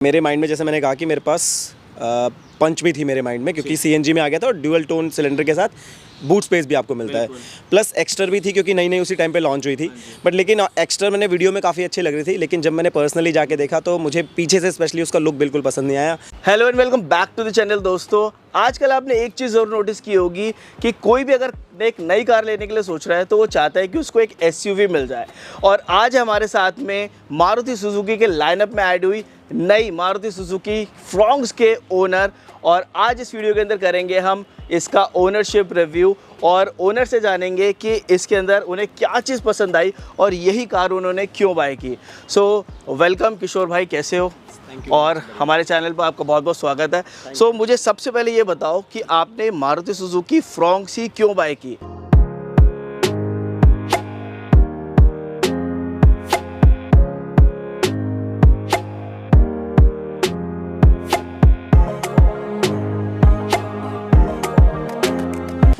मेरे माइंड में जैसे मैंने कहा कि मेरे पास पंच भी थी मेरे माइंड में, क्योंकि सीएनजी में आ गया था और ड्यूअल टोन सिलेंडर के साथ बूट स्पेस भी आपको मिलता है। प्लस एक्स्टर भी थी क्योंकि नई नई उसी टाइम पे लॉन्च हुई थी। बट लेकिन एक्स्टर मैंने वीडियो में काफ़ी अच्छी लग रही थी, लेकिन जब मैंने पर्सनली जाके देखा तो मुझे पीछे से स्पेशली उसका लुक बिल्कुल पसंद नहीं आया। Hello and welcome back to the channel. दोस्तों, आजकल आपने एक चीज़ ज़रूर नोटिस की होगी कि कोई भी अगर एक नई कार लेने के लिए सोच रहा है तो वो चाहता है कि उसको एक एसयूवी मिल जाए। और आज हमारे साथ में मारुति सुजुकी के लाइनअप में ऐड हुई नई मारुति सुजुकी फ्रॉन्क्स के ओनर, और आज इस वीडियो के अंदर करेंगे हम इसका ओनरशिप रिव्यू और ओनर से जानेंगे कि इसके अंदर उन्हें क्या चीज़ पसंद आई और यही कार उन्होंने क्यों बाय की। सो वेलकम किशोर भाई, कैसे हो? और हमारे चैनल पर आपका बहुत बहुत स्वागत है। सो मुझे सबसे पहले ये बताओ कि आपने मारुति सुजुकी फ्रॉन्क्स ही क्यों बाय की?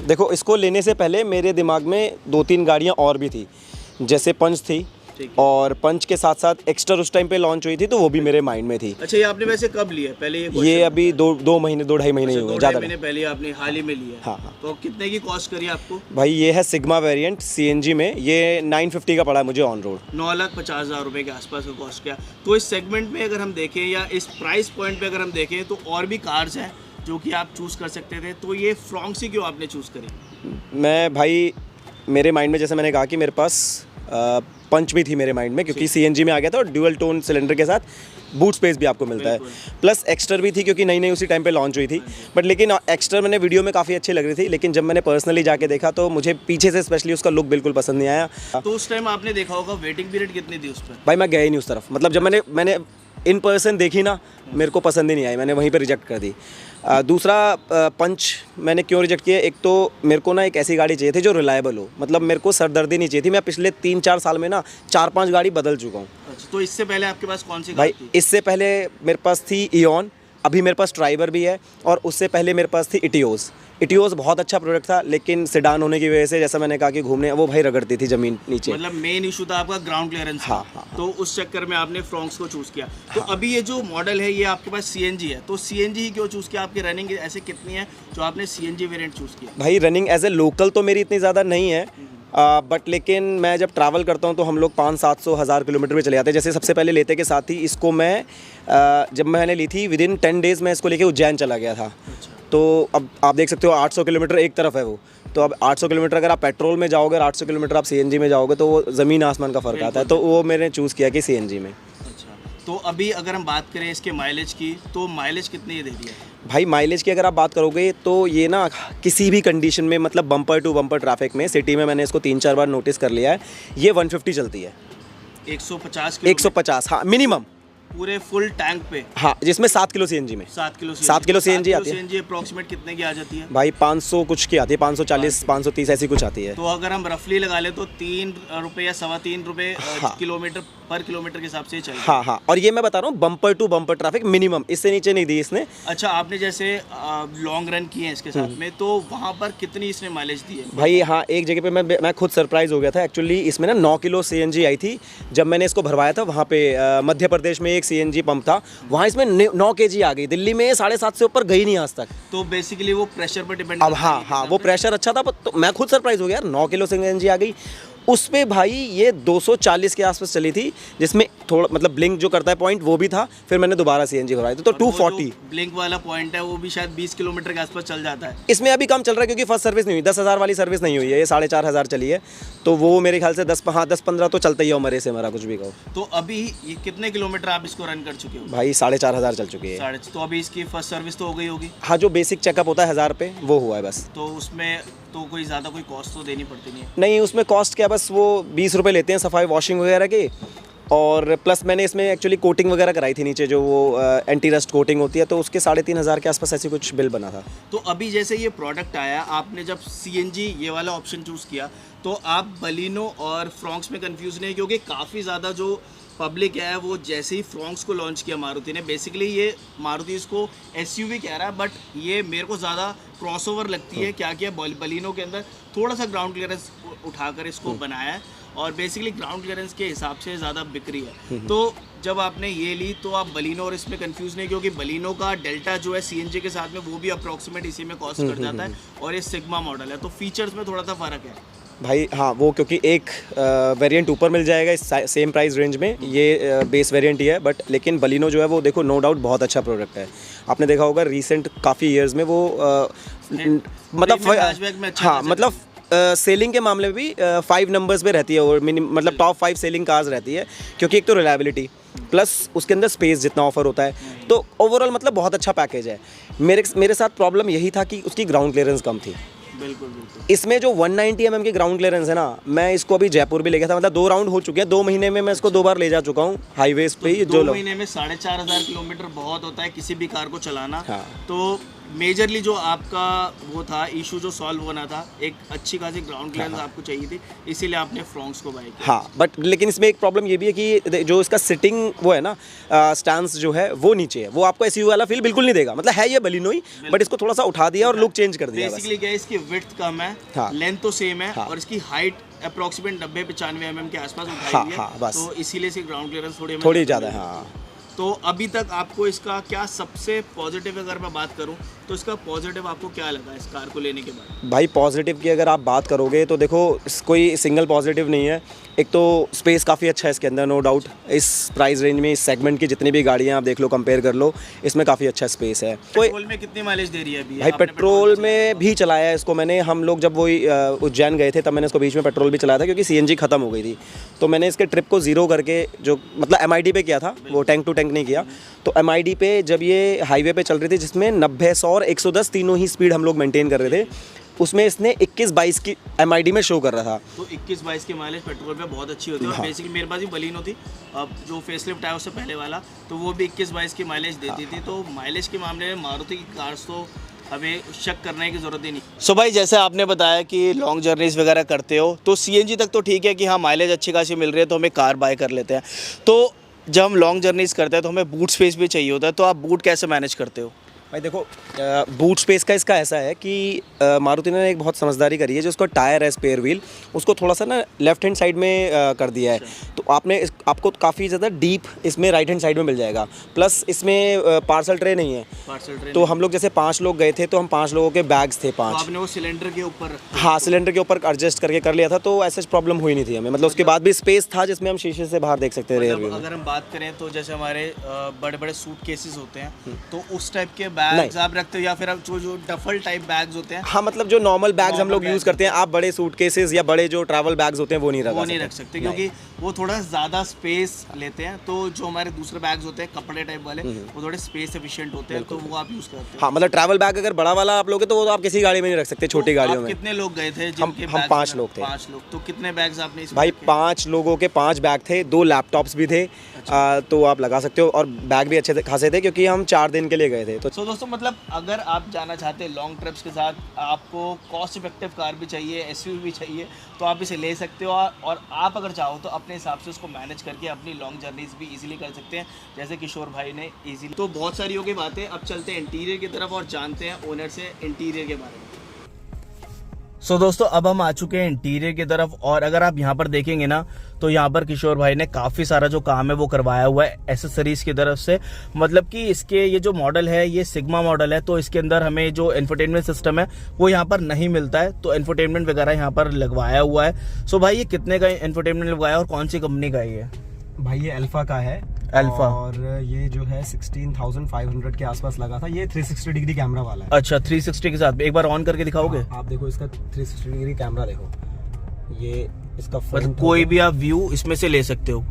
देखो, इसको लेने से पहले मेरे दिमाग में 2-3 गाड़ियाँ और भी थी, जैसे पंच थी और पंच के साथ साथ एक्स्टर उस टाइम पे लॉन्च हुई थी तो वो भी मेरे माइंड में थी। अच्छा, ये आपने वैसे कब लिया? पहले ये अभी 2-2.5 महीने ही हुए, ज़्यादा महीने पहले आपने हाल ही में लिया। हाँ। तो कितने की कॉस्ट करी आपको? भाई ये है सिग्मा वेरिएंट सीएनजी में, ये 950 का पड़ा है मुझे ऑन रोड। 9,50,000 रुपये के आसपास का कॉस्ट किया। तो इस सेगमेंट में अगर हम देखें या इस प्राइस पॉइंट पे अगर हम देखें तो और भी कार्स हैं जो कि आप चूज़ कर सकते थे, तो ये फ्रॉन्क्स ही क्यों आपने चूज़ करी? मैं भाई मेरे माइंड में जैसे मैंने कहा कि मेरे पास पंच भी थी मेरे माइंड में, क्योंकि सीएनजी में आ गया था और ड्यूअल टोन सिलेंडर के साथ बूट स्पेस भी आपको मिलता है। प्लस एक्स्टर भी थी क्योंकि नई नई उसी टाइम पे लॉन्च हुई थी। बट लेकिन एक्स्टर मैंने वीडियो में काफ़ी अच्छी लग रही थी, लेकिन जब मैंने पर्सनली जाके देखा तो मुझे पीछे से स्पेशली उसका लुक बिल्कुल पसंद नहीं आया। तो उस टाइम आपने देखा होगा वेटिंग पीरियड कितनी थी उस पर? भाई मैं गया ही नहीं उस तरफ, मतलब जब मैंने इन पर्सन देखी ना, मेरे को पसंद ही नहीं आई, मैंने वहीं पर रिजेक्ट कर दी। दूसरा, पंच मैंने क्यों रिजेक्ट किया, एक तो मेरे को ना एक ऐसी गाड़ी चाहिए थी जो रिलायबल हो, मतलब मेरे को सरदर्दी नहीं चाहिए थी। मैं पिछले 3-4 साल में ना 4-5 गाड़ी बदल चुका हूँ। अच्छा, तो इससे पहले आपके पास कौन सी भाई गाड़ी थी? इससे पहले मेरे पास थी इयॉन, अभी मेरे पास ट्राइबर भी है, और उससे पहले मेरे पास थी इटियोस। इटियोस बहुत अच्छा प्रोडक्ट था, लेकिन सेडान होने की वजह से, जैसा मैंने कहा कि घूमने वो भाई रगड़ती थी ज़मीन नीचे। मतलब मेन इशू था आपका ग्राउंड क्लियरेंस। हाँ। तो उस चक्कर में आपने फ्रॉन्क्स को चूज़ किया। तो अभी ये जो मॉडल है ये आपके पास सीएनजी है, तो सीएनजी ही क्यों चूज़ किया? आपकी रनिंग ऐसे कितनी है जो आपने सीएनजी वेरिएंट चूज़ किया? भाई रनिंग एज ए लोकल तो मेरी इतनी ज़्यादा नहीं है, बट लेकिन मैं जब ट्रैवल करता हूँ तो हम लोग 500-700 किलोमीटर में चले जाते हैं। जैसे सबसे पहले लेते के साथ ही इसको मैं जब मैंने ली थी विदिन 10 डेज़ मैं इसको लेके उज्जैन चला गया था। तो अब आप देख सकते हो 800 किलोमीटर एक तरफ है वो, तो अब 800 किलोमीटर अगर आप पेट्रोल में जाओगे और 800 किलोमीटर आप सीएनजी में जाओगे तो वो ज़मीन आसमान का फ़र्क आता है। तो वो मैंने चूज़ किया कि सीएनजी में। अच्छा, तो अभी अगर हम बात करें इसके माइलेज की, तो माइलेज कितनी दे रही है? भाई माइलेज की अगर आप बात करोगे तो ये ना किसी भी कंडीशन में, मतलब बम्पर टू बम्पर ट्रैफिक में, सिटी में मैंने इसको 3-4 बार नोटिस कर लिया है, ये 150 चलती है। 150 हाँ मिनिमम, पूरे फुल टैंक पे। हाँ, जिसमें 7 किलो सीएनजी में 7 किलो सीएनजी आती है। सीएनजी अप्रोक्सीमेट कितने की आ जाती है? भाई 500 कुछ की आती है, 540 530 ऐसी कुछ आती है। तो अगर हम रफली लगा ले तो 3 रुपये या 3.25 रुपये किलोमीटर पर किलोमीटर के हिसाब से चल। हाँ, और ये मैं बता रहा हूँ bumper to bumper traffic minimum, इससे नीचे नहीं दी इसने। अच्छा, आपने जैसे लॉन्ग रन किए हैं इसके साथ में, तो वहाँ पर कितनी इसने माइलेज दी है? भाई हाँ, एक जगह पे मैं खुद सरप्राइज हो गया था एक्चुअली। इसमें ना 9 किलो सीएनजी आई थी जब मैंने इसको भरवाया था। वहाँ पे मध्य प्रदेश में एक सीएनजी पंप था, वहाँ इसमें 9 kg आ गई। दिल्ली में 7.5 से ऊपर गई नहीं आज तक। तो बेसिकली वो प्रेशर पर डिपेंड। अब हाँ, वो प्रेशर अच्छा था, तो मैं खुद सरप्राइज हो गया यार, 9 किलो सीएनजी आ गई। उस पे भाई ये 240 के आसपास चली थी, जिसमें थोड़ा मतलब ब्लिंक जो करता है पॉइंट वो भी था। फिर मैंने दोबारा सीएनजी भरवाई थी तो 240 ब्लिंक वाला पॉइंट है वो भी शायद 20 किलोमीटर के आसपास चल जाता है। इसमें अभी कम चल रहा है क्योंकि फर्स्ट सर्विस नहीं हुई, 10,000 वाली सर्विस नहीं हुई है, ये 4,500 चली है। तो वो मेरे ख्याल से 10-15 तो चलता ही हो, मरे से मरा कुछ भी कहो। तो अभी ये कितने किलोमीटर आप इसको रन कर चुके हो? भाई 4,500 चल चुकी है। तो अभी इसकी फर्स्ट सर्विस तो हो गई होगी? हाँ, जो बेसिक चेकअप होता है 1000 पे वो हुआ है बस। तो उसमें तो कोई ज़्यादा कोई कॉस्ट तो देनी पड़ती नहीं है? नहीं, उसमें कॉस्ट क्या, बस वो 20 रुपये लेते हैं सफाई वॉशिंग वगैरह की, और प्लस मैंने इसमें एक्चुअली कोटिंग वगैरह कराई थी नीचे, जो वो एंटी रस्ट कोटिंग होती है, तो उसके 3,500 के आसपास ऐसी कुछ बिल बना था। तो अभी जैसे ये प्रोडक्ट आया, आपने जब सीएनजी ये वाला ऑप्शन चूज़ किया तो आप बलिनो और फ्रॉन्क्स में कंफ्यूज नहीं, क्योंकि काफ़ी ज़्यादा जो पब्लिक है वो जैसे ही फ्रॉन्क्स को लॉन्च किया मारुति ने, बेसिकली ये मारुति इसको एसयूवी कह रहा है, बट ये मेरे को ज़्यादा क्रॉसओवर लगती है। क्या किया बलिनो के अंदर थोड़ा सा ग्राउंड क्लियरेंस उठाकर इसको बनाया है, और बेसिकली ग्राउंड क्लियरेंस के हिसाब से ज़्यादा बिक रही है। तो जब आपने ये ली तो आप बलिनो और इसमें कंफ्यूज नहीं, क्योंकि बलिनो का डेल्टा जो है सीएनजी के साथ में वो भी अप्रॉक्सीमेट इसी में कॉस्ट कर जाता है और ये सिग्मा मॉडल है, तो फीचर्स में थोड़ा सा फ़र्क है भाई। हाँ, वो क्योंकि एक वेरिएंट ऊपर मिल जाएगा इस सेम प्राइस रेंज में, ये बेस वेरिएंट ही है, बट लेकिन बलिनो जो है वो देखो नो डाउट बहुत अच्छा प्रोडक्ट है। आपने देखा होगा रिसेंट काफ़ी ईयर्स में वो मतलब हाँ मतलब सेलिंग के मामले में भी 5 नंबर्स पे रहती है और मतलब टॉप 5 सेलिंग कार्स रहती है, क्योंकि एक तो रिलायबिलिटी प्लस उसके अंदर स्पेस जितना ऑफर होता है, तो ओवरऑल मतलब बहुत अच्छा पैकेज है। मेरे साथ प्रॉब्लम यही था कि उसकी ग्राउंड क्लियरेंस कम थी। बिल्कुल बिल्कुल। इसमें जो 190 mm की ग्राउंड क्लियरेंस है ना, मैं इसको अभी जयपुर भी ले गया था, मतलब 2 राउंड हो चुके हैं, 2 महीने में मैं इसको 2 बार ले जा चुका हूँ हाईवेज पे ही। 2 महीने में 4,500 किलोमीटर बहुत होता है किसी भी कार को चलाना। हाँ। तो मेजरली जो आपका वो था इशू जो सॉल्व होना था, एक अच्छी खासी ग्राउंड क्लियरेंस आपको चाहिए थी, इसीलिए आपने फ्रॉन्क्स को बाय किया। हाँ, बट लेकिन इसमें एक प्रॉब्लम ये भी है कि जो इसका सिटिंग वो है ना, स्टैंस जो है वो नीचे है, वो आपको एसयूवी वाला फील बिल्कुल नहीं देगा। मतलब है ये बलिनो ही, बट इसको थोड़ा सा उठा दिया और लुक चेंज कर दिया। बेसिकली क्या है, इसकी विड्थ कम है, हाँ। लेंथ तो सेम है, हाँ। और इसकी हाइट अप्रोक्सीमेट 90-95 mm के आसपास उठाई हाँ, हुई है। हाँ, बस। तो इसीलिए इसकी ग्राउंड क्लियरेंस थोड़ी ज़्यादा है। हाँ, तो अभी तक आपको इसका क्या सबसे पॉजिटिव, अगर मैं बात करूं तो इसका पॉजिटिव आपको क्या लगा इस कार को लेने के बाद? भाई पॉजिटिव की अगर आप बात करोगे तो देखो कोई सिंगल पॉजिटिव नहीं है। एक तो स्पेस काफ़ी अच्छा है इसके अंदर, नो डाउट। इस प्राइस रेंज में इस सेगमेंट की जितनी भी गाड़ियाँ आप देख लो, कंपेयर कर लो, इसमें काफ़ी अच्छा स्पेस है। पेट्रोल में कितनी माइलेज दे रही है अभी? भाई पेट्रोल में भी चलाया है इसको मैंने। हम लोग जब वही उज्जैन गए थे तब मैंने इसको बीच में पेट्रोल भी चलाया था, क्योंकि सीएनजी ख़त्म हो गई थी। तो मैंने इसके ट्रिप को 0 करके, जो मतलब एमआईडी पे किया था, वो टैंक टू टैंक नहीं किया। तो एमआईडी पे जब ये हाईवे पे चल रही थी, जिसमें 90, 100 और 110 तीनों ही स्पीड हम लोग मेंटेन कर रहे थे, उसमें इसने 21-22 की एमआईडी में शो कर रहा था। तो 21-22 की माइलेज पेट्रोल पे बहुत अच्छी होती है। हाँ। और बेसिकली मेरे पास भी बलिनो थी, अब जो फेसलिफ्ट आया उससे पहले वाला, तो वो भी 21-22 की माइलेज देती थी। तो माइलेज के मामले में मारुति की कार्स तो हमें शक करने की ज़रूरत ही नहीं। सो भाई, जैसे आपने बताया कि लॉन्ग जर्नीज़ वगैरह करते हो, तो सीएनजी तक तो ठीक है कि हाँ माइलेज अच्छी खासी मिल रही है तो हमें कार बाय कर लेते हैं। तो जब हम लॉन्ग जर्नीज़ करते हैं तो हमें बूट स्पेस भी चाहिए होता है, तो आप बूट कैसे मैनेज करते हो? भाई देखो, बूट स्पेस का इसका ऐसा है कि मारुति ने एक बहुत समझदारी करी है। जो उसका टायर है स्पेयर व्हील, उसको थोड़ा सा ना लेफ्ट हैंड साइड में कर दिया है। तो आपको काफ़ी ज़्यादा डीप इसमें राइट हैंड साइड में मिल जाएगा। प्लस इसमें पार्सल ट्रे नहीं है। पार्सल ट्रे तो हम लोग जैसे 5 लोग गए थे, तो हम 5 लोगों के बैग्स थे 5। तो आपने वो सिलेंडर के ऊपर? हाँ, सिलेंडर के ऊपर एडजस्ट करके कर लिया था, तो ऐसा प्रॉब्लम हुई नहीं थी हमें। मतलब उसके बाद भी स्पेस था जिसमें हम शीशे से बाहर देख सकते थे। मतलब अगर हम बात करें तो जैसे हमारे बड़े बड़े सूट केसेस होते हैं, तो उस टाइप के बैग्स आप रखते हो, या फिर आप जो डफल टाइप बैग्स होते हैं? हाँ, मतलब जो नॉर्मल बैग्स हम लोग यूज़ करते हैं, आप बड़े सूटकेसेस या बड़े जो ट्रैवल बैग्स होते हैं वो नहीं रख सकते, क्योंकि वो थोड़ा ज़्यादा स्पेस लेते हैं। तो जो हमारे दूसरे बैग्स होते हैं कपड़े टाइप वाले, वो थोड़े स्पेस एफिशिएंट होते हैं, तो वो आप यूज़ करते हैं। हाँ, मतलब ट्रैवल बैग अगर बड़ा वाला आप लोगे तो वो तो आप किसी गाड़ी में नहीं रख सकते, छोटी गाड़ियों में। कितने लोग गए थे? हम 5 लोग थे। 5 लोग। तो कितने बैग्स आपने इसमें? भाई 5 लोगों के 5 बैग थे, 2 लैपटॉप्स भी थे। तो आप लगा सकते हो, और बैग भी अच्छे खासे थे, क्योंकि हम 4 दिन के लिए गए थे। तो दोस्तों, मतलब अगर आप जाना चाहते हैं लॉन्ग ट्रिप्स के साथ, आपको कॉस्ट इफेक्टिव कार भी चाहिए, एसयूवी भी चाहिए, तो आप इसे ले सकते हो। और आप अगर चाहो तो अपने हिसाब से उसको मैनेज करके अपनी लॉन्ग जर्नीज भी इजीली कर सकते हैं, जैसे किशोर भाई ने इजीली। तो बहुत सारी हो गई बातें, अब चलते हैं इंटीरियर की तरफ और जानते हैं ओनर से इंटीरियर के बारे में। सो दोस्तों, अब हम आ चुके हैं इंटीरियर की तरफ, और अगर आप यहाँ पर देखेंगे ना, तो यहाँ पर किशोर भाई ने काफ़ी सारा जो काम है वो करवाया हुआ है एसेसरीज की तरफ से। मतलब कि इसके ये जो मॉडल है ये सिग्मा मॉडल है, तो इसके अंदर हमें जो इंफोटेनमेंट सिस्टम है वो यहाँ पर नहीं मिलता है, तो इंफोटेनमेंट वगैरह यहाँ पर लगवाया हुआ है। सो भाई, ये कितने का इंफोटेनमेंट लगवाया और कौन सी कंपनी का ये? भाई ये अल्फा का है। अल्फा। और ये जो है 16,500 के आसपास लगा था। ये 360 डिग्री कैमरा वाला है। अच्छा, 360 के साथ एक बार ऑन करके दिखाओगे? आप देखो, इसका 360 डिग्री कैमरा देखो, ये इसका मतलब कोई भी आप व्यू इसमें से ले सकते हो।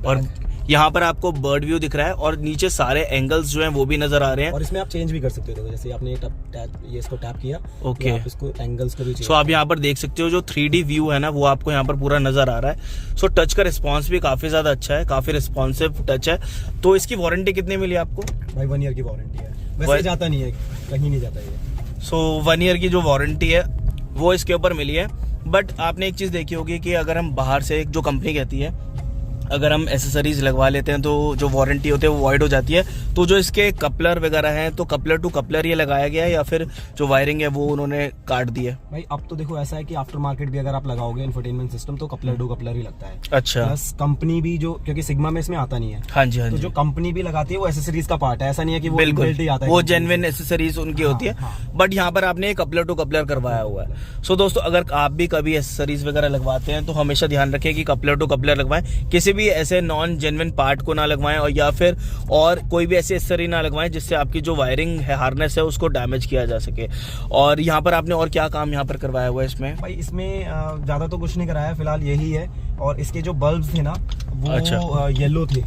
और यहाँ पर आपको बर्ड व्यू दिख रहा है, और नीचे सारे एंगल्स जो हैं वो भी नजर आ रहे हैं। और इसमें आप चेंज भी कर सकते हो। देखो, जैसे आपने ये इसको टैप किया, ओके, आप इसको एंगल्स को भी चेंज। सो आप यहाँ पर देख सकते हो जो 3D व्यू है ना, वो आपको यहाँ पर पूरा नजर आ रहा है। सो टच का रिस्पॉन्स भी काफी ज्यादा अच्छा है, काफी रिस्पॉन्सिव टच है। तो इसकी वारंटी कितनी मिली आपको? भाई 1 ईयर की वारंटी है। वैसे जाता नहीं है, कहीं नहीं जाता ये। सो 1 ईयर की जो वारंटी है वो इसके ऊपर मिली है। बट आपने एक चीज देखी होगी कि अगर हम बाहर से, जो कंपनी कहती है अगर हम एसेसरीज लगवा लेते हैं तो जो वारंटी होती है वो वॉइड हो जाती है। तो जो इसके कपलर वगैरह हैं तो कपलर टू कपलर ये लगाया गया है या फिर जो वायरिंग है वो उन्होंने काट दी है? भाई अब तो देखो ऐसा है कि आफ्टर मार्केट भी अगर आप लगाओगे इंफोटेनमेंट सिस्टम तो कपलर टू कपलर ही लगता है। अच्छा। प्लस कंपनी भी जो, क्योंकि सिग्मा में इसमें आता नहीं है, हाँ जी हाँ तो जी, जो कंपनी भी लगाती है वो एसेसरीज का पार्ट है, ऐसा नहीं है कि वो बिल्कुल inbuilt ही आता है। वो जेन्युइन एसेसरीज उनकी होती है, हाँ। बट यहाँ पर आपने कपलर टू कपलर करवाया हुआ है। सो दोस्तों अगर आप भी कभी एसेसरीज वगैरह लगवाते हैं तो हमेशा ध्यान रखें कि कपलर टू कपलर लगवाएं, किसी भी ऐसे नॉन जेन्युइन पार्ट को ना लगवाएं और या फिर और कोई भी ऐसी एसेसरी ना लगवाएं जिससे आपकी जो वायरिंग है, हार्नेस है, उसको डैमेज किया जा सके। और यहाँ पर आपने और क्या काम यहाँ पर करवाया हुआ है इसमें? भाई इसमें ज्यादा तो कुछ नहीं कराया, फिलहाल यही है। और इसके जो बल्ब थे ना वो अच्छा। येलो थे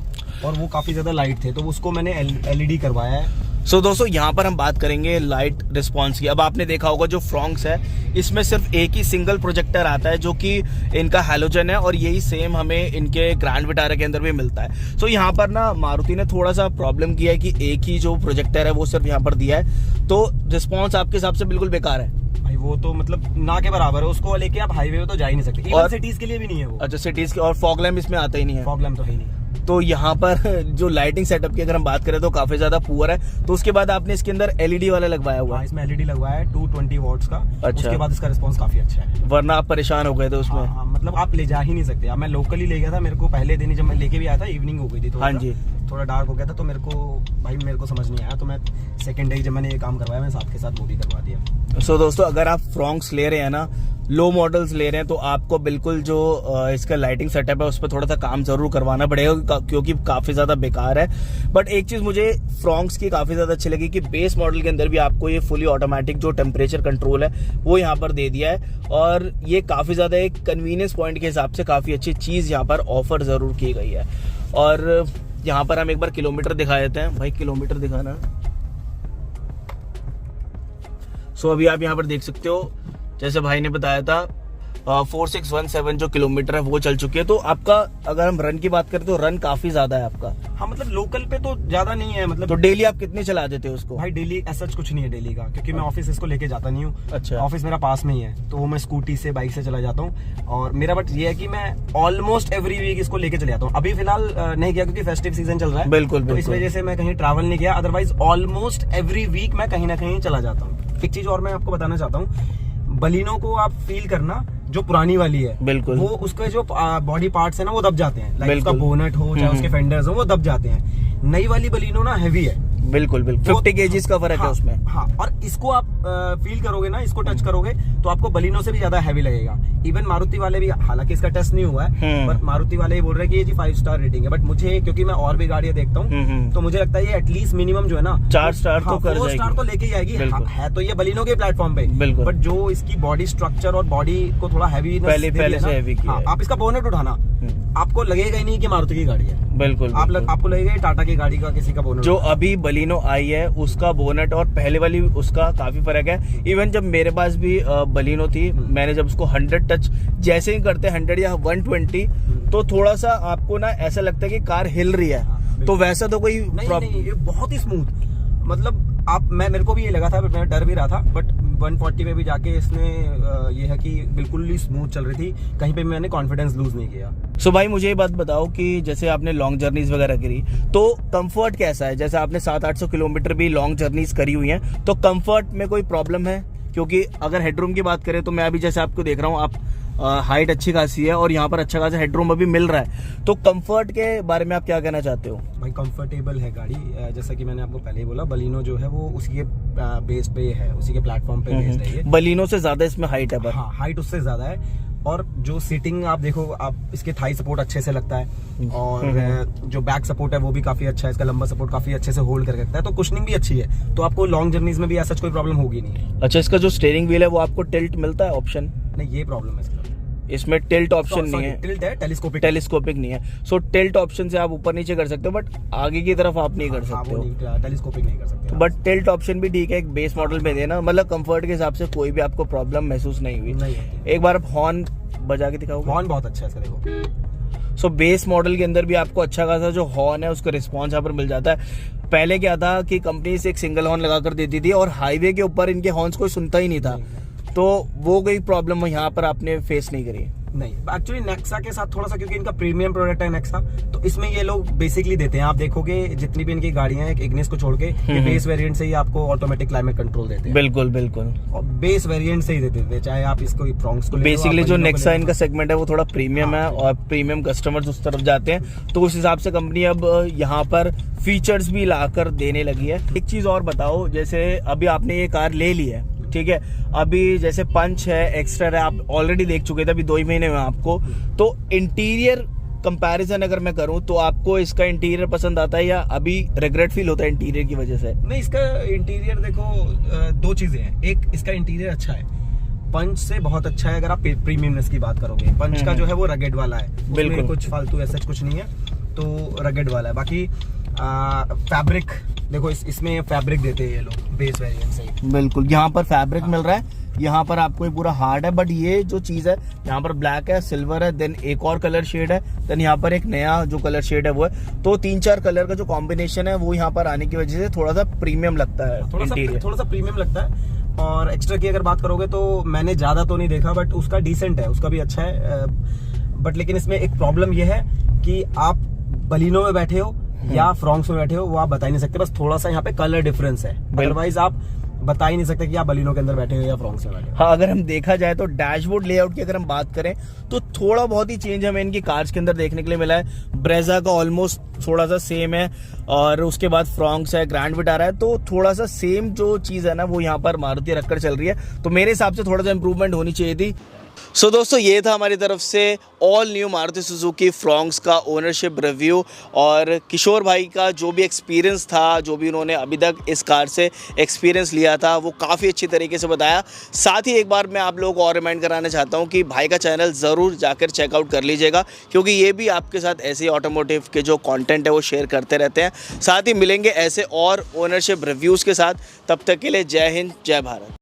और वो काफी ज्यादा लाइट थे, तो उसको मैंने एलईडी करवाया है। सो दोस्तों यहाँ पर हम बात करेंगे लाइट रिस्पॉन्स की। अब आपने देखा होगा जो फ्रॉन्क्स है इसमें सिर्फ एक ही सिंगल प्रोजेक्टर आता है जो कि इनका हैलोजन है, और यही सेम हमें इनके ग्रैंड विटारा के अंदर भी मिलता है। सो यहाँ पर ना मारुति ने थोड़ा सा प्रॉब्लम किया है कि एक ही जो प्रोजेक्टर है वो सिर्फ यहाँ पर दिया है, तो रिस्पॉन्स आपके हिसाब से बिल्कुल बेकार है। भाई वो तो मतलब ना के बराबर है, उसको लेके आप हाईवे पे तो जा ही नहीं सकते, इवन सिटीज के लिए भी नहीं है वो। अच्छा, सिटीज के, और फॉग लैम्प इसमें आता ही नहीं है? फॉग लैम्प तो है ही नहीं। तो यहाँ पर जो लाइटिंग सेटअप की अगर हम बात करें तो काफी ज्यादा पुअर है। तो उसके बाद आपने इसके अंदर एलईडी वाला लगवाया हुआ है? इसमें एलईडी लगवाया है 220 वॉट्स का। अच्छा। उसके बाद इसका रिस्पांस काफी अच्छा है, वरना आप परेशान हो गए थे उसमें। हाँ, मतलब आप ले जा ही नहीं सकते। अब मैं लोकली ले गया था, मेरे को पहले दिन ही जब मैं लेके भी आया था इवनिंग हो गई थी, हाँ जी, थोड़ा डार्क हो गया था, तो मेरे को समझ नहीं आया, तो मैं सेकंड डे जब मैंने ये काम करवाया मैं साथ के साथ वो भी करवा दिया। सो दोस्तों अगर आप फ्रॉन्क्स ले रहे हैं ना, लो मॉडल्स ले रहे हैं, तो आपको बिल्कुल जो इसका लाइटिंग सेटअप है उस पर थोड़ा सा काम जरूर करवाना पड़ेगा क्योंकि काफी ज्यादा बेकार है। बट एक चीज मुझे फ्रॉन्क्स की काफी ज्यादा अच्छी लगी कि बेस मॉडल के अंदर भी आपको ये फुली ऑटोमेटिक जो टेम्परेचर कंट्रोल है वो यहाँ पर दे दिया है, और ये काफी ज्यादा एक कन्वीनियंस पॉइंट के हिसाब से काफी अच्छी चीज यहाँ पर ऑफर जरूर की गई है। और यहाँ पर हम एक बार किलोमीटर दिखा देते हैं। भाई किलोमीटर दिखाना। सो अभी आप यहाँ पर देख सकते हो, जैसे भाई ने बताया था 4617 जो किलोमीटर है वो चल चुकी है। तो आपका अगर हम रन की बात करें तो रन काफी ज्यादा है आपका। हाँ मतलब लोकल पे तो ज्यादा नहीं है, मतलब तो डेली आप कितने चला देते हो उसको? भाई डेली ऐसा कुछ नहीं है डेली का, क्योंकि मैं ऑफिस इसको लेके जाता नहीं हूँ। अच्छा। ऑफिस मेरा पास में ही है, तो मैं स्कूटी से, बाइक से चला जाता हूँ। और मेरा बट ये है कि मैं ऑलमोस्ट एवरी वीक इसको लेके चले जाता हूँ। अभी फिलहाल नहीं किया क्योंकि फेस्टिव सीजन चल रहा है, बिल्कुल तो इस वजह से मैं कहीं ट्रैवल नहीं किया। अदरवाइज ऑलमोस्ट एवरी वीक मैं कहीं ना कहीं चला जाता हूँ। एक चीज और मैं आपको बताना चाहता हूँ, बलिनो को आप फील करना जो पुरानी वाली है, बिल्कुल वो उसके जो बॉडी पार्ट्स है ना वो दब जाते हैं, लाइक उसका बोनट हो चाहे उसके फेंडर्स हो वो दब जाते हैं। नई वाली बलिनो ना हैवी है, बिल्कुल 50 केजीज का फर्क है उसमें। हाँ, और इसको आप फील करोगे ना, इसको टच करोगे तो आपको बलिनो से भी ज्यादा हैवी लगेगा। इवन मारुति वाले भी, हालांकि इसका टेस्ट नहीं हुआ है, पर मारुति वाले बोल रहे हैं कि ये जी 5 स्टार रेटिंग है। बट मुझे, क्योंकि मैं और भी गाड़ियां देखता हूँ, तो मुझे लगता है ये एटलीस्ट मिनिमम जो है ना 4 स्टार तो कर जाएगी। 4 स्टार तो लेके ही आएगी। है तो ये बलिनो के प्लेटफॉर्म पे, बिल्कुल। बट जो इसकी बॉडी स्ट्रक्चर और बॉडी को थोड़ा हैवी पहले से हैवी किया है। आप इसका बोनट उठाना, आपको लगेगा ही नहीं कि मारुति की गाड़ी है। बिल्कुल। आपको लगेगा टाटा की गाड़ी का किसी का बोनट। जो अभी बलिनो आई है उसका बोनट और पहले वाली उसका काफी फर्क है। इवन जब मेरे पास भी बलिनो थी, मैंने जब उसको 100 टच जैसे ही करते 100 या 120, तो थोड़ा सा आपको ना ऐसा लगता है कि कार हिल रही है। तो वैसा तो कोई नहीं, ये बहुत ही स्मूथ, मतलब मेरे को भी ये लगा था, मैं डर भी रहा था, बट 140 पे भी जाके इसने ये है कि बिल्कुल ही स्मूथ चल रही थी, कहीं पे मैंने कॉन्फिडेंस लूज नहीं किया। सो भाई मुझे ये बात बताओ कि जैसे आपने लॉन्ग जर्नीज वगैरह करी तो कंफर्ट कैसा है? जैसे आपने 700-800 किलोमीटर भी लॉन्ग जर्नीज करी हुई हैं, तो कंफर्ट में कोई प्रॉब्लम है? क्योंकि अगर हेडरूम की बात करें तो मैं अभी जैसे आपको देख रहा हूँ, आप हाइट अच्छी खासी है और यहाँ पर अच्छा खासा हेडरूम अभी मिल रहा है, तो कंफर्ट के बारे में आप क्या कहना चाहते हो? भाई कंफर्टेबल है गाड़ी, जैसा कि मैंने आपको पहले ही बोला, बलिनो जो है वो उसी के बेस पे है, उसी के प्लेटफॉर्म पे बेस्ड है ये। बलिनो से ज्यादा इसमें हाइट है। हाँ, हाइट उससे ज्यादा है। और जो सीटिंग आप देखो, आप इसके थाई सपोर्ट अच्छे से लगता है, और जो बैक सपोर्ट है वो भी काफी अच्छा है, इसका लंबा सपोर्ट काफी अच्छे से होल्ड कर रखता है, तो कुशनिंग भी अच्छी है, तो आपको लॉन्ग जर्नीज में भी ऐसा कोई प्रॉब्लम होगी नहीं। अच्छा, इसका जो स्टीयरिंग व्हील है वो आपको टिल्ट मिलता है ऑप्शन? नहीं, ये प्रॉब्लम है इसमें टिल्ट ऑप्शन नहीं है। टिल्ट है, टेलीस्कोपिक नहीं है। सो टिल्ट ऑप्शन से आप ऊपर नीचे कर सकते हो, बट आगे की तरफ आप नहीं कर सकते हो। टेलीस्कोपिक नहीं कर सकते, बट टिल्ट ऑप्शन भी ठीक है, एक बेस मॉडल में देना, मतलब कंफर्ट के हिसाब से कोई भी आपको प्रॉब्लम महसूस नहीं हुई। एक बार आप हॉर्न बजा के दिखाओ। हॉर्न बहुत अच्छा है इसका, देखो। सो बेस मॉडल के अंदर भी आपको अच्छा खासा जो हॉर्न है उसका रिस्पॉन्स यहाँ पर मिल जाता है। पहले क्या था कि कंपनी से एक सिंगल हॉर्न लगा कर देती थी और हाईवे के ऊपर इनके हॉर्न्स कोई सुनता ही नहीं था, तो वो कोई प्रॉब्लम यहाँ पर आपने फेस नहीं करी। नहीं, एक्चुअली नेक्सा के साथ थोड़ा सा, क्योंकि इनका प्रीमियम प्रोडक्ट है नेक्सा, तो इसमें ये लोग बेसिकली देते हैं। आप देखोगे जितनी भी इनकी गाड़ियां हैं, इग्निस को छोड़ के, ये बेस वेरिएंट से ही आपको ऑटोमेटिक क्लाइमेट कंट्रोल देते हैं। बिल्कुल बिल्कुल, और बेस वेरिएंट से ही देते हैं, चाहे आप इसको फ्रॉन्क्स को ले लो, बेसिकली आप जो बलिनो को नेक्सा ले लो। इनका सेगमेंट है वो थोड़ा प्रीमियम है और प्रीमियम कस्टमर्स उस तरफ जाते हैं, तो उस हिसाब से कंपनी अब यहाँ पर फीचर्स भी लाकर देने लगी है। एक चीज और बताओ, जैसे अभी आपने ये कार ले ली है, ठीक है, अभी जैसे पंच है, एक्स्ट्रा है, आप ऑलरेडी देख चुके थे, अभी 2 ही महीने में आपको, तो इंटीरियर कंपैरिजन अगर मैं करूं तो आपको इसका इंटीरियर पसंद आता है या अभी रिग्रेट फील होता है इंटीरियर की वजह से? नहीं, इसका इंटीरियर देखो, 2 चीजें हैं। एक, इसका इंटीरियर अच्छा है, पंच से बहुत अच्छा है। अगर आप प्रीमियमनेस की बात करोगे, पंच का जो है वो रगेड वाला है, बिल्कुल, कुछ फालतू ऐसा कुछ नहीं है, तो रगेड वाला है। बाकी फैब्रिक देखो, इसमें फैब्रिक देते हैं ये लोग बेस वेरिएंट से ही। बिल्कुल, यहाँ पर फैब्रिक मिल रहा है, यहाँ पर आपको ये पूरा हार्ड है, बट ये जो चीज है यहाँ पर ब्लैक है, सिल्वर है, देन एक और कलर शेड है, देन यहाँ पर एक नया जो कलर शेड है वो है, तो 3-4 कलर का जो कॉम्बिनेशन है वो यहाँ पर आने की वजह से थोड़ा सा प्रीमियम लगता है, थोड़ा इंटीरियर सा प्रीमियम लगता है। और एक्स्ट्रा की अगर बात करोगे तो मैंने ज्यादा तो नहीं देखा, बट उसका डिसेंट है, उसका भी अच्छा है। बट लेकिन इसमें एक प्रॉब्लम ये है कि आप बलिनो में बैठे हो या फ्रॉन्क्स में बैठे हो, वो आप बता ही नहीं सकते। बस थोड़ा सा यहाँ पे कलर डिफरेंस है, अदरवाइज आप बता ही नहीं सकते कि आप बलिनो के अंदर बैठे हो या फ्रॉन्क्स में बैठे हो। हाँ, अगर हम देखा जाए तो डैशबोर्ड लेआउट की अगर हम बात करें तो थोड़ा बहुत ही चेंज हमें इनकी कार्स के अंदर देखने के लिए मिला है। ब्रेजा का ऑलमोस्ट थोड़ा सा सेम है, और उसके बाद फ्रॉन्क्स है, ग्रैंड विटारा है, तो थोड़ा सा सेम जो चीज है ना वो यहाँ पर मारुति रखकर चल रही है, तो मेरे हिसाब से थोड़ा सा इंप्रूवमेंट होनी चाहिए थी। सो दोस्तों, ये था हमारी तरफ से all new Maruti Suzuki Fronx का ओनरशिप रिव्यू, और किशोर भाई का जो भी एक्सपीरियंस था, जो भी उन्होंने अभी तक इस कार से एक्सपीरियंस लिया था, वो काफ़ी अच्छी तरीके से बताया। साथ ही एक बार मैं आप लोगों को और रिमाइंड कराना चाहता हूँ कि भाई का चैनल ज़रूर जाकर चेकआउट कर लीजिएगा, क्योंकि ये भी आपके साथ ऐसे ऑटोमोटिव के जो कॉन्टेंट है वो शेयर करते रहते हैं। साथ ही मिलेंगे ऐसे और ओनरशिप रिव्यूज़ के साथ, तब तक के लिए जय हिंद, जय भारत।